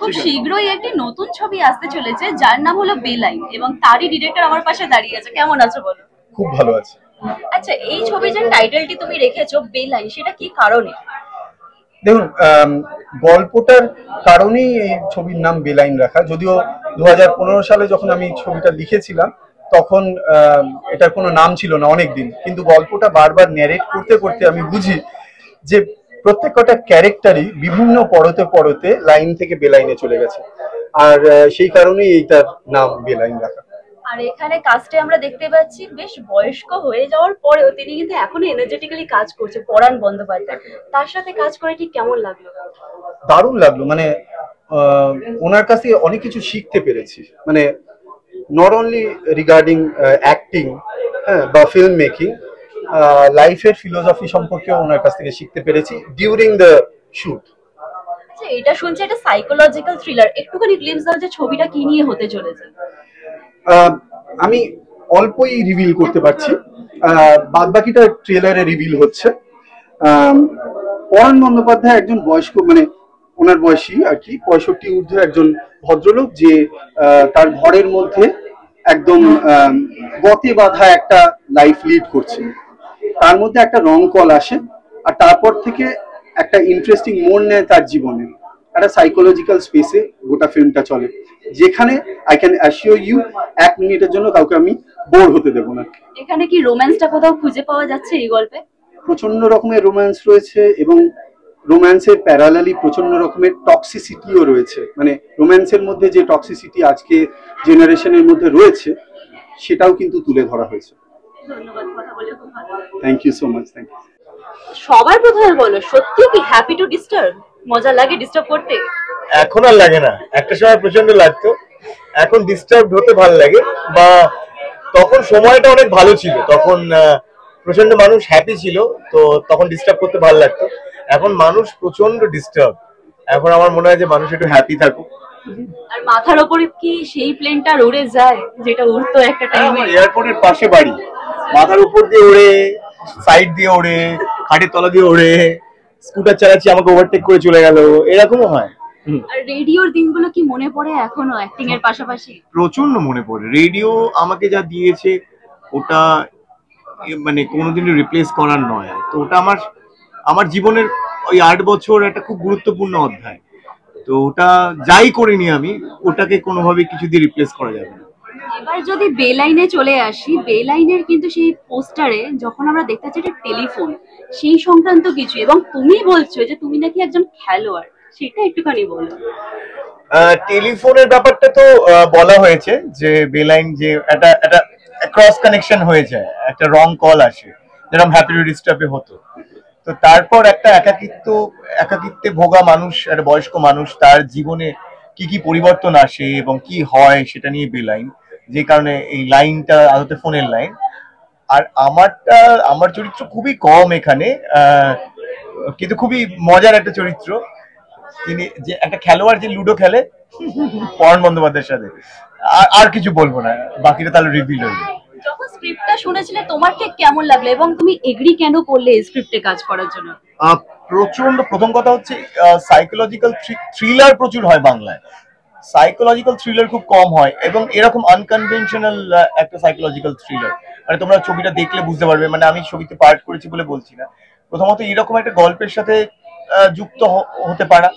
খুব শীঘ্রই একটি নতুন ছবি আসতে চলেছে যার নাম হলো বেলাইন, এবং তারই ডিরেক্টর আমার পাশে দাঁড়িয়ে আছে। কেমন আছো বলো? খুব ভালো আছে। আচ্ছা, এই ছবির যে টাইটেলটি তুমি রেখেছো বেলাইন, সেটা কি কারণে? দেখুন, গল্পটার কারণেই এই ছবির নাম বেলাইন রাখা। যদিও 2015 সালে যখন আমি ছবিটা লিখেছিলাম তখন এটার কোনো নাম ছিল না অনেকদিন, কিন্তু গল্পটা বারবার ন্যারেট করতে করতে আমি বুঝি যে প্রত্যেকটা ক্যারেক্টারই বিভিন্ন পরতে পরতে লাইন থেকে বেলাইনে চলে গেছে, আর সেই কারণেই এইটার নাম বেলাইন রাখা। আর এখানে কাস্টে আমরা দেখতে পাচ্ছি বেশ বয়স্ক হয়ে যাওয়ার পরেও তিনি কিন্তু এখনো এনার্জেটিক্যালি কাজ করছে, পরাণ বন্দ্যোপাধ্যায়। তার সাথে কাজ করে ঠিক কেমন লাগলো? দারুণ লাগলো। মানে ওনার কাছ থেকে অনেক কিছু শিখতে পেরেছি, মানে নট অনলি রিগার্ডিং অ্যাক্টিং, হ্যাঁ, বা ফিল্ম মেকিং, লাইফের ফিলোসফি সম্পর্কেও ওনার কাছ থেকে শিখতে পেরেছি ডিউরিং দ্য শুট। আচ্ছা, এটা শুনছি এটা সাইকোলজিক্যাল থ্রিলার, একটুখানি গ্লিমস দাও যে ছবিটা কি নিয়ে হতে চলেছে। আমি অল্পই রিভিল করতে পারছি, বাদ বাকিটা ট্রেলারে রিভিল হচ্ছে। পরাণ বন্দ্যোপাধ্যায় একজন বয়স্ক, মানে ওনার বয়সী আর কি 65 ঊর্ধ্বে একজন ভদ্রলোক, যে তার ঘরের মধ্যে একদম গতে বাঁধা একটা লাইফ লিড করছে। তার মধ্যে একটা রং কল আসে, আর তারপর থেকে একটা ইন্টারেস্টিং মোড় নেয় তার জীবনে। একটা সাইকোলজিক্যাল স্পেসে গোটা ফিল্মটা চলে, যেখানে আই ক্যান অ্যাসিওর ইউ 1 মিনিটের জন্য কাউকে আমি বোর হতে দেবো না। এখানে কি রোম্যান্সটা কোথাও খুঁজে পাওয়া যাচ্ছে এই গল্পে? প্রচন্ড রকমের রোম্যান্স রয়েছে, এবং রোম্যান্সের প্যারালালি প্রচন্ড রকমের টক্সিসিটিও রয়েছে। মানে রোম্যান্সের মধ্যে যে টক্সিসিটি আজকে জেনারেশনের মধ্যে রয়েছে, সেটাও কিন্তু তুলে ধরা হয়েছে। ধন্যবাদ, কথা বলে খুব ভালো লাগলো। Thank you so much. Thank you. সবার প্রথমে বলো, সত্যি কি হ্যাপি টু ডিস্টার্ব? মজা লাগে ডিস্টার্ব করতে? এখন আর লাগে না, একটা সময় প্রচন্ড লাগতো, এখন ডিস্টার্ব হতে ভালো লাগে। বা তখন সময়টা অনেক ভালো ছিল, তখন প্রচন্ড মানুষ হ্যাপি ছিল, তো তখন ডিস্টার্ব করতে ভালো লাগতো। এখন মানুষ প্রচন্ড ডিস্টার্ব, এখন আমার মনে হয় যে মানুষ একটু হ্যাপি থাকুক। আর মাথার উপরে কি সেই প্লেনটা উড়ে যায় যেটা উড়তো একটা টাইমে? এয়ারপোর্টের পাশে বাড়ি, মাথার উপর দিয়ে ওড়ে, সাইড দিয়ে ওড়ে, খাটের তলা দিয়ে ওড়ে, স্কুটার চালাচ্ছি আমাকে ওভারটেক করে চলে গেল, এরকমও হয়। আর রেডিওর দিনগুলো কি মনে পড়ে এখনো অ্যাক্টিং এর পাশাপাশি? প্রচন্ড মনে পড়ে। রেডিও আমাকে যা দিয়েছে ওটা মানে কোনোদিনই রিপ্লেস করার নয়। তো ওটা আমার আমার জীবনের ওই 8 বছর একটা খুব গুরুত্বপূর্ণ অধ্যায়। তো ওটা যাই করিনি আমি, ওটাকে কোনোভাবে কিছু দিয়ে রিপ্লেস করা যাবে না। এবার যদি বেলাইনে চলে আসি, বেলাইনের কিন্তু সেই পোস্টারে যখন আমরা দেখতে পাচ্ছি একটা টেলিফোন, সেই সংক্রান্ত কিছু, এবং তুমি বলছো যে তুমি নাকি একজন খেলোয়াড়, সেটা একটুখানি বলো। টেলিফোনের ব্যাপারটা তো বলা হয়েছে যে বেলাইন যে একটা একটা ক্রস কানেকশন হয়ে যায়, একটা রং কল আসে, যেরকম হ্যাপি টু ডিস্টার্বে হতো। তো তারপর একটা একাকিত্বে ভোগা মানুষ, একটা বয়স্ক মানুষ, তার জীবনে কি কি পরিবর্তন আসে এবং কি হয় সেটা নিয়ে বেলাইন, যে কারণে এই লাইনটা আদতে ফোনের লাইন। আর আমার চরিত্র খুবই কম এখানে, কিন্তু খুবই মজার একটা চরিত্র। তিনি যে একটা খেলোয়াড় যে লুডো খেলে পরাণ বন্দ্যোপাধ্যায়ের সাথে। আর কিছু বলবো না, বাকিটা তাহলে রিভিল হয়ে যাবে। যখন স্ক্রিপ্টটা শুনেছিলে তোমার ঠিক কেমন লাগলো, এবং তুমি এগ্রি কেন করলে এই স্ক্রিপ্টে কাজ করার জন্য? প্রচন্ড, প্রথম কথা হচ্ছে সাইকোলজিক্যাল থ্রিলার প্রচুর হয় বাংলায়, সাইকোলজিক্যাল থ্রিলার খুব কম হয়, এবং এরকম আনকনভেনশনাল একটা সাইকোলজিক্যাল থ্রিলার, মানে তোমরা ছবিটা দেখলে বুঝতে পারবে। মানে আমি ছবিতে পার্ট করেছি বলে বলছি না। প্রথমত এরকম একটা গল্পের সাথে যুক্ত হতে পারা,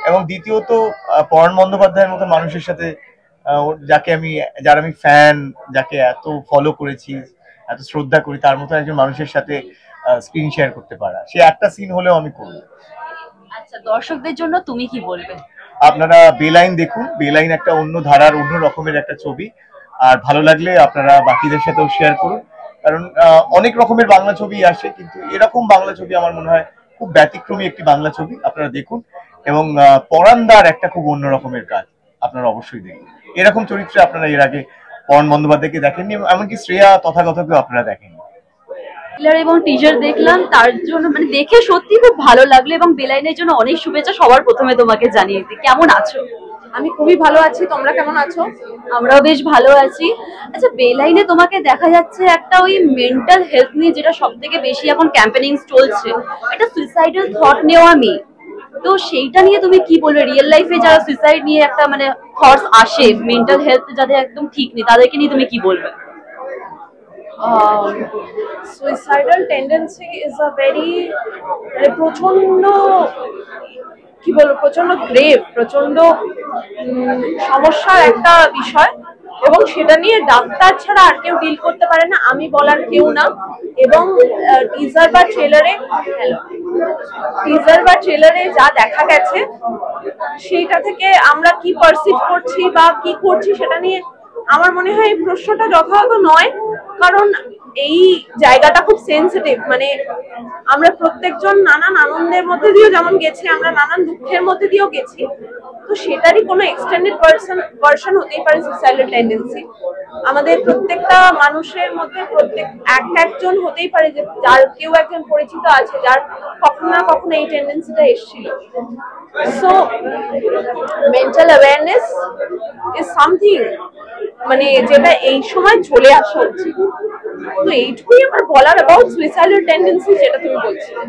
এবং দ্বিতীয়ত পরাণ বন্দ্যোপাধ্যায়ের মতো মানুষের সাথে, যার আমি ফ্যান, যাকে এত ফলো করেছি, এত শ্রদ্ধা করি, তার মতো একজন মানুষের সাথে স্ক্রিন শেয়ার করতে পারা, সে একটা সিন হলেও আমি করবো। আচ্ছা, দর্শকদের জন্য তুমি কি বলবে? আপনারা বেলাইন দেখুন। বেলাইন একটা অন্য ধারার, অন্য রকমের একটা ছবি, আর ভালো লাগলে আপনারা বাকিদের সাথেও শেয়ার করুন। কারণ অনেক রকমের বাংলা ছবি আসে, কিন্তু এরকম বাংলা ছবি আমার মনে হয় খুব ব্যতিক্রমী একটি বাংলা ছবি। আপনারা দেখুন, এবং পরাণদার একটা খুব অন্য রকমের কাজ, আপনারা অবশ্যই দেখুন। এরকম চরিত্রে আপনারা এর আগে পরাণ বন্দ্যোপাধ্যায়কে দেখেননি, এমনকি শ্রেয়া তথাগতকেও আপনারা দেখেননি। ট্রেলার এবং টিজার দেখলাম, তার জন্য মানে দেখে সত্যি খুব ভালো লাগলো, এবং বেলাইনের জন্য অনেক শুভেচ্ছা সবার প্রথমে তোমাকে জানিয়ে দিই। কেমন আছো? আমি খুবই ভালো আছি, তোমরা কেমন আছো? আমরাও বেশ ভালো আছি। আচ্ছা, বেলাইনে তোমাকে দেখা যাচ্ছে একটা ওই মেন্টাল হেলথ নিয়ে, যেটা সব থেকে বেশি এখন ক্যাম্পেনিং চলছে, একটা সুইসাইডাল থট নেওয়া মেয়ে। তো সেইটা নিয়ে তুমি কি বলবে? রিয়েল লাইফে যারা সুইসাইড নিয়ে একটা মানে থটস আসে, মেন্টাল হেলথ যাদের একদম ঠিক নেই, তাদেরকে নিয়ে তুমি কি বলবে? Suicidal tendency is a very মানে প্রচন্ড কি বলবো প্রচন্ড গ্রেভ প্রচন্ড সমস্যার একটা বিষয় এবং সেটা নিয়ে ডাক্তার ছাড়া আর কেউ ডিল করতে পারে না, আমি বলার কেউ না। এবং টিজার বা ট্রেলারে যা দেখা গেছে সেইটা থেকে আমরা কি পারসিভ করছি বা কি করছি সেটা নিয়ে আমার মনে হয় এই প্রশ্নটা যথাযথ নয়, কারণ এই জায়গাটা খুব সেন্সিটিভ। মানে আমরা প্রত্যেকজন নানান আনন্দের মধ্যে দিয়েও যেমন গেছি, আমরা নানান দুঃখের মধ্যে দিয়েও গেছি, তো সেটারই কোনো এক্সটেন্ডেড ভার্সন হতেই পারে সুইসাইডাল টেন্ডেন্সি। আমাদের প্রত্যেকটা মানুষের মধ্যে প্রত্যেক একজন হতেই পারে যে যার কেউ একজন পরিচিত আছে যার কখনো না কখনো এই টেন্ডেন্সিটা এসেছিল। So mental awareness is something মানে যেটা এই সময় চলে আসা উচিত। তো এইটুকুই আমার বলার অ্যাবাউট সুইসাইডাল টেন্ডেন্সি যেটা তুমি বলছিলে।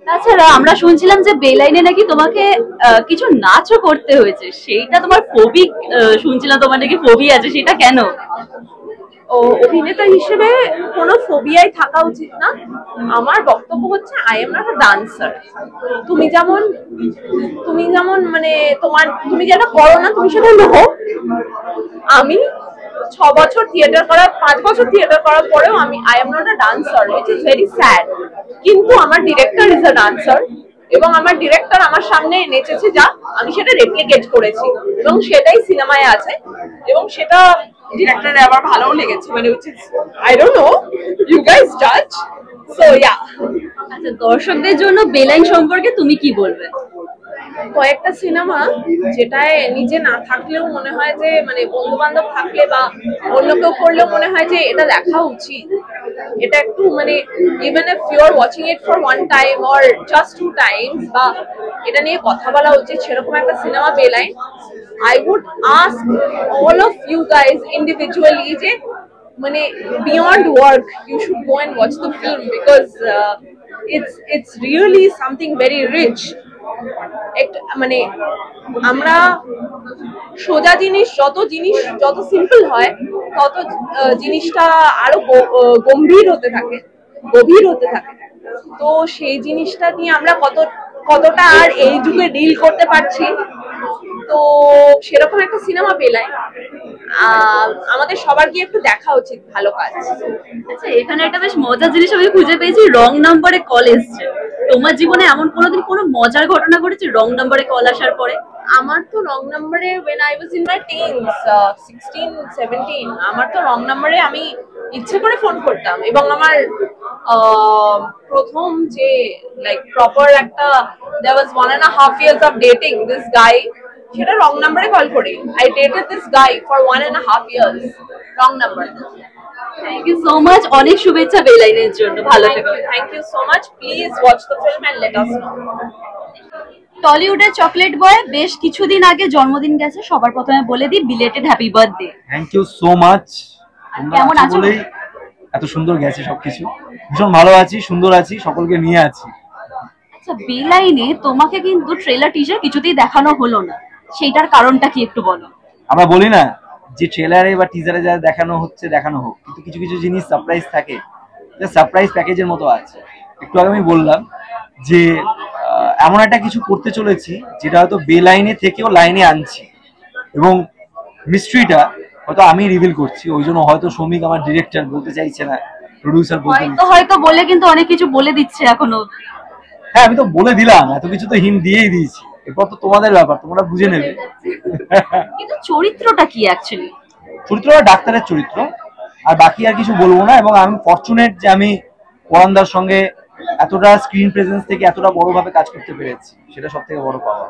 তাছাড়া আমরা শুনছিলাম যে বেলাইনে নাকি তোমাকে কিছু নাচও করতে হয়েছে, সেইটা তোমার ফোবিক শুনছিলাম, তোমার নাকি ফোবি আছে, সেটা কেন? ও অভিনেতা হিসেবে কোনো ফোবিয়াই থাকা উচিত না। আমার বক্তব্য হচ্ছে I am not a dancer. তুমি যেমন মানে তুমি যেটা করো না তুমি সেটা লো। আমি 6 বছর থিয়েটার করার 5 বছর থিয়েটার করার পরেও I am not a dancer, which is very sad. কিন্তু আমার ডিরেক্টর ইজ আ ডান্সার এবং আমার ডিরেক্টর আমার সামনে নেচেছে যা আমি সেটা রেপ্লিকেট করেছি এবং সেটাই সিনেমায় আছে এবং সেটা ডিরেক্টরের আবার ভালোও লেগেছে, মানে which is I don't know, you guys জাজ। So yeah. আচ্ছা, দর্শকদের জন্য বেলাইন সম্পর্কে তুমি কি বলবে? কয়েকটা সিনেমা যেটায় নিজে না থাকলেও মনে হয় যে মানে বন্ধু বান্ধব থাকলে বা অন্য কেউ করলেও মনে হয় যে এটা দেখা উচিত। এটা একটু মানে even if you are watching it for one time or just 2 times বা এটা নিয়ে কথা বলা উচিত, সেরকম একটা সিনেমা বেলাইন। I would ask all of you guys individually যে মানে beyond work you should go and watch the film because it's really something very rich. মানে আমরা সোজা জিনিস যত সিম্পল হয় তত জিনিসটা আরো গভীর হতে থাকে। তো সেই জিনিসটা নিয়ে আমরা কতটা আর এই যুগে ডিল করতে পারছি, তো সেরকম একটা সিনেমা পেলাই আমাদের সবার গিয়ে একটু দেখা উচিত। ভালো কাজ। আচ্ছা, এখানে একটা বেশ মজার জিনিস আমি খুঁজে পেয়েছি, রং নাম্বারে কল এসছে। তোমার জীবনে এমন কোনোদিন কোনো মজার ঘটনা ঘটেছে রং নাম্বারে কল আসার পরে? আমার তো রং নাম্বারে when I was in my teens 16 17 আমার তো রং নাম্বারে আমি ইচ্ছে করে ফোন করতাম এবং আমার প্রথম যে লাইক প্রপার একটা there was 1.5 years of dating this guy, সেটা রং নাম্বারে কল করে I dated this guy for 1.5 years wrong number. Thank you so much, অনেক শুভেচ্ছা বেলাইনের জন্য, ভালো থেকো। Thank you so much, please watch the film and let us know. টলিউডের চকলেট বয় বেশ কিছুদিন আগে জন্মদিন গেছে, সবার প্রথমে বলে দিই belated happy birthday. Thank you so much. কেমন আছো? এত সুন্দর গেছে সবকিছু, ভীষণ ভালো আছি, সুন্দর আছি, সকলকে নিয়ে আছি। আচ্ছা, বেলাইনে তোমাকে কিন্তু ট্রেলার টিজার কিছুতেই দেখানো হলো না, সেইটার কারণটা কি একটু বলো? আমরা বলি না যে ট্রেলারে বা টিজারে যা দেখানো হচ্ছে দেখানো হোক, কিন্তু কিছু কিছু জিনিস সারপ্রাইজ থাকে, সারপ্রাইজ প্যাকেজের মতো আছে। একটু আগে আমি বললাম যে এমন একটা কিছু করতে চলেছি যেটা হয়তো বেলাইনে থেকেও লাইনে আনছি এবং মিস্ট্রিটা হয়তো আমি রিভিল করছি, ওই জন্য হয়তো শ্রমিক আমার ডিরেক্টর বলতে চাইছে না, প্রডিউসার হয়তো বলে কিন্তু অনেক কিছু বলে দিচ্ছে এখনো। হ্যাঁ, আমি তো বলে দিলাম, এত কিছু তো হিন্ট দিয়েই দিয়েছি, এরপর তো তোমাদের ব্যাপার, তোমরা বুঝে নেবে। কিন্তু চরিত্রটা কি অ্যাকচুয়ালি? চরিত্রটা ডাক্তারের চরিত্র, আর বাকি আর কিছু বলবো না। এবং আমি ফরচুনেট যে আমি পরানদার সঙ্গে এতটা স্ক্রিন প্রেজেন্স থেকে এতটা বড়ভাবে কাজ করতে পেরেছি, সেটা সব থেকে বড় পাওয়া।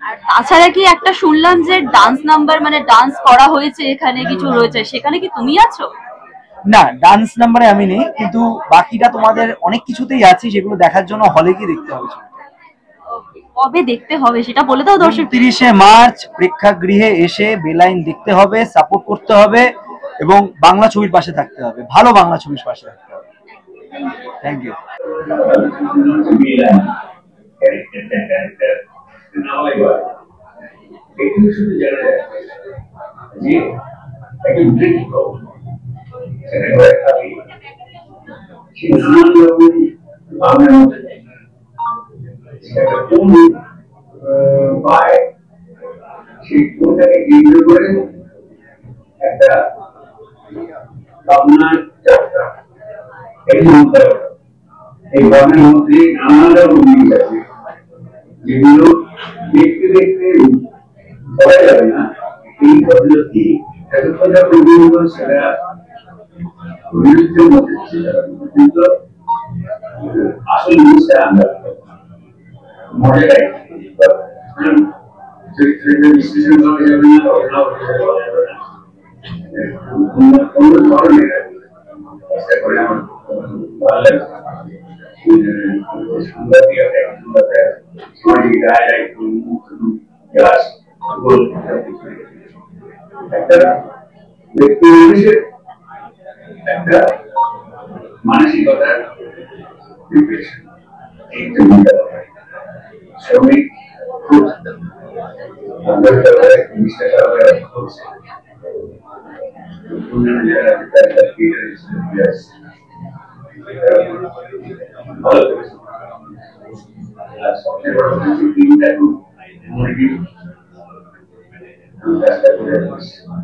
আর তাছাড়া কি একটা শুনলাম যে ডান্স নাম্বার মানে ডান্স করা হয়েছে এখানে কিছু রয়েছে, সেখানে কি তুমি আছো? না, ডান্স নাম্বারে আমি নেই, কিন্তু বাকিটা তোমাদের অনেক কিছুতেই আছে, সেগুলো দেখার জন্য হলে গিয়ে দেখতে হবে। কবে দেখতে হবে সেটা বলে দাও দর্শক। 30শে মার্চ প্রেক্ষাগৃহে এসে বেলাইন দেখতে হবে, সাপোর্ট করতে হবে এবং বাংলা ছবির পাশে থাকতে হবে, ভালো বাংলা ছবির পাশে থাকতে হবে। Thank you. ক্যারেক্টার নাম একবার এটুকু শুধু জানা যায় যে একজন বৃদ্ধ সেটা করে থাকি সে নানান রকম ভাবনার মধ্যে সেটা কোন পায় সেই কোনটাকে কেন্দ্র করে একটা ভাবনার যাত্রা এই ভাবনার মধ্যে নানান রকম জিনিস আছে যেগুলো দেখতে দেখতে বলা যাবে না এই পদ্ধতি এতক্ষণ যা প্রবীণ সেটা বিরুদ্ধের মধ্যে কিন্তু আসল জিনিসটা আমরা মডেলাই চরিত্রের বিশ্লেষণ করা যাবে না ঘটনা করা যাবে না অন্য ধরনের চেষ্টা করে আমার ভালো লাগে সুন্দর দিয়ে সামাজিক দায় একটা ব্যক্তি মানুষের একটা মানসিকতার ডিপ্রেশন এই জমিটা শ্রমিক খুব জিনিসটা করছে অন্যান্য জায়গায় ভালো করেছে আর সবচেয়ে বড় হচ্ছে তিনটা মুরগি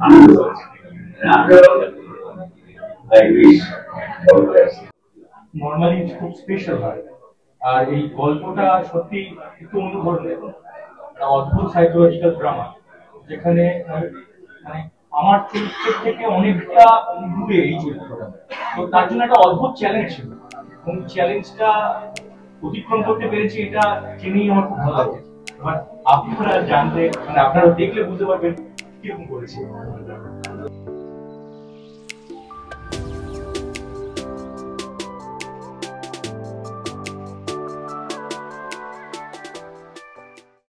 আনন্দ হচ্ছে নর্মালি খুব স্পেশাল হয় আর এই গল্পটা সত্যি একটু অন্য ধরনের একটা অদ্ভুত সাইকোলজিক্যাল ড্রামা যেখানে মানে আমার চরিত্রের থেকে অনেকটা দূরে এই চরিত্রটা তো তার জন্য একটা অদ্ভুত চ্যালেঞ্জ ছিল এবং চ্যালেঞ্জটা অতিক্রম করতে পেরেছি এটা জেনেই আমার খুব ভালো লাগে বাট আপনারা জানতে মানে আপনারা দেখলে বুঝতে পারবেন কিরকম করেছি